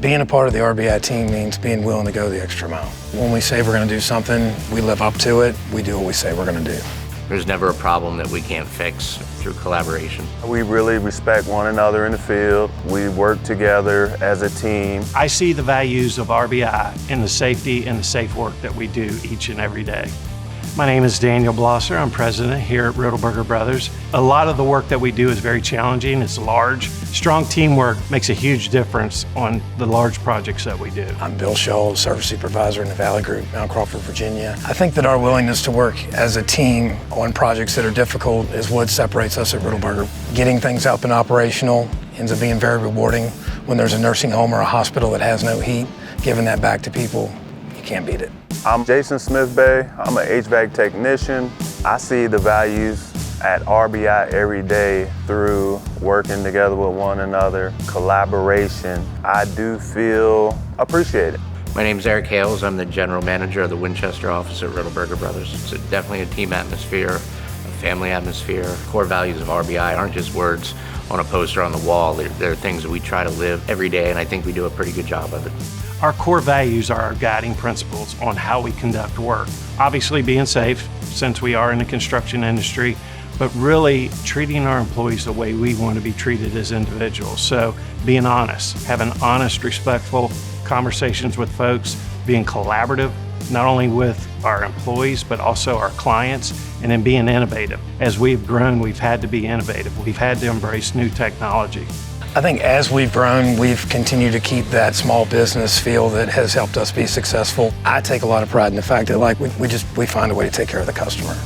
Being a part of the RBI team means being willing to go the extra mile. When we say we're going to do something, we live up to it. We do what we say we're going to do. There's never a problem that we can't fix through collaboration. We really respect one another in the field. We work together as a team. I see the values of RBI in the safety and the safe work that we do each and every day. My name is Daniel Blosser. I'm president here at Riddleberger Brothers. A lot of the work that we do is very challenging. It's large. Strong teamwork makes a huge difference on the large projects that we do. I'm Bill Scholl, service supervisor in the Valley Group, Mount Crawford, Virginia. I think that our willingness to work as a team on projects that are difficult is what separates us at Riddleberger. Getting things up and operational ends up being very rewarding. When there's a nursing home or a hospital that has no heat, giving that back to people, you can't beat it. I'm Jason Smith-Bay. I'm an HVAC technician. I see the values at RBI every day through working together with one another, collaboration. I do feel appreciated. My name's Eric Hales. I'm the general manager of the Winchester office at Riddleberger Brothers. It's definitely a team atmosphere, a family atmosphere. Core values of RBI aren't just words on a poster on the wall. They're things that we try to live every day, and I think we do a pretty good job of it. Our core values are our guiding principles on how we conduct work. Obviously being safe, since we are in the construction industry, but really treating our employees the way we want to be treated as individuals. So being honest, having honest, respectful conversations with folks, being collaborative, not only with our employees, but also our clients, and then being innovative. As we've grown, we've had to be innovative. We've had to embrace new technology. I think as we've grown, we've continued to keep that small business feel that has helped us be successful. I take a lot of pride in the fact that we find a way to take care of the customer.